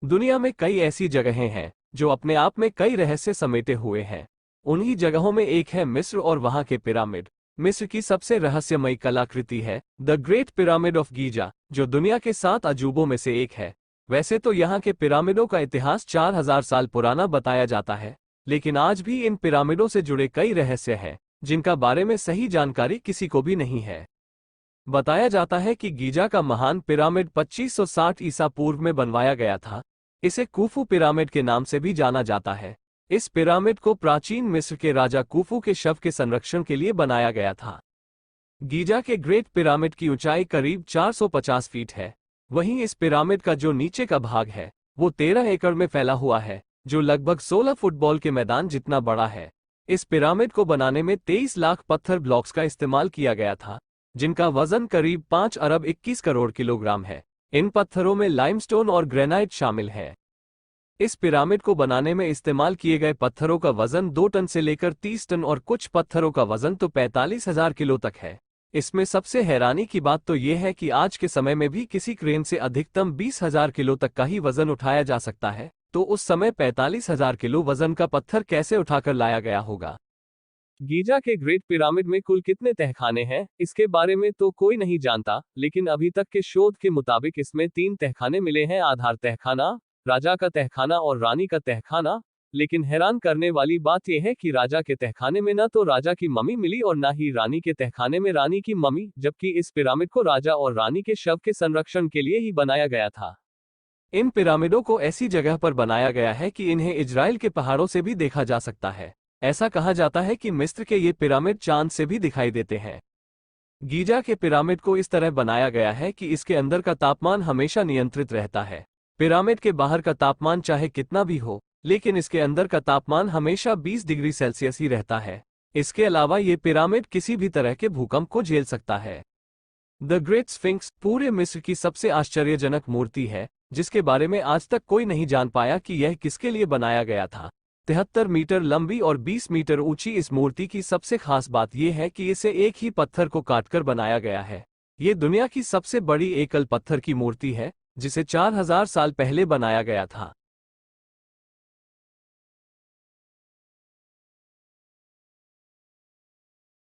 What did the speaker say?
दुनिया में कई ऐसी जगहें हैं जो अपने आप में कई रहस्य समेटे हुए हैं। उन्हीं जगहों में एक है मिस्र और वहां के पिरामिड। मिस्र की सबसे रहस्यमयी कलाकृति है the great pyramid of Giza, जो दुनिया के 7 अजूबों में से एक है। वैसे तो यहाँ के पिरामिडों का इतिहास 4000 साल पुराना बताया जाता है, लेकिन आज भी इन पिरामिडों से जुड़े कई रहस्य हैं जिनका बारे में सही जानकारी किसी को भी नहीं है। बताया जाता है कि गीजा का महान पिरामिड 2560 ईसा पूर्व में बनवाया गया था। इसे कूफू पिरामिड के नाम से भी जाना जाता है। इस पिरामिड को प्राचीन मिस्र के राजा कूफू के शव के संरक्षण के लिए बनाया गया था। गीजा के ग्रेट पिरामिड की ऊंचाई करीब 450 फीट है। वहीं इस पिरामिड का जो नीचे का भाग है वो 13 एकड़ में फैला हुआ है, जो लगभग 16 फुटबॉल के मैदान जितना बड़ा है। इस पिरामिड को बनाने में 23 लाख पत्थर ब्लॉक्स का इस्तेमाल किया गया था, जिनका वजन करीब 5 अरब 21 करोड़ किलोग्राम है। इन पत्थरों में लाइमस्टोन और ग्रेनाइट शामिल है। इस पिरामिड को बनाने में इस्तेमाल किए गए पत्थरों का वजन 2 टन से लेकर 30 टन और कुछ पत्थरों का वजन तो 45,000 किलो तक है। इसमें सबसे हैरानी की बात तो यह है कि आज के समय में भी किसी क्रेन से अधिकतम 20,000 किलो तक का ही वजन उठाया जा सकता है, तो उस समय 45,000 किलो वजन का पत्थर कैसे उठाकर लाया गया होगा। गीजा के ग्रेट पिरामिड में कुल कितने तहखाने हैं, इसके बारे में तो कोई नहीं जानता, लेकिन अभी तक के शोध के मुताबिक इसमें 3 तहखाने मिले हैं: आधार तहखाना, राजा का तहखाना और रानी का तहखाना। लेकिन हैरान करने वाली बात यह है कि राजा के तहखाने में न तो राजा की मम्मी मिली और न ही रानी के तहखाने में रानी की मम्मी, जबकि इस पिरामिड को राजा और रानी के शव के संरक्षण के लिए ही बनाया गया था। इन पिरामिडों को ऐसी जगह पर बनाया गया है कि इन्हें इजराइल के पहाड़ों से भी देखा जा सकता है। ऐसा कहा जाता है कि मिस्र के ये पिरामिड चांद से भी दिखाई देते हैं। गीजा के पिरामिड को इस तरह बनाया गया है कि इसके अंदर का तापमान हमेशा नियंत्रित रहता है। पिरामिड के बाहर का तापमान चाहे कितना भी हो, लेकिन इसके अंदर का तापमान हमेशा 20 डिग्री सेल्सियस ही रहता है। इसके अलावा ये पिरामिड किसी भी तरह के भूकंप को झेल सकता है। द ग्रेट स्फिंक्स पूरे मिस्र की सबसे आश्चर्यजनक मूर्ति है, जिसके बारे में आज तक कोई नहीं जान पाया कि यह किसके लिए बनाया गया था। 73 मीटर लंबी और 20 मीटर ऊंची इस मूर्ति की सबसे खास बात यह है कि इसे एक ही पत्थर को काटकर बनाया गया है। ये दुनिया की सबसे बड़ी एकल पत्थर की मूर्ति है, जिसे 4000 साल पहले बनाया गया था।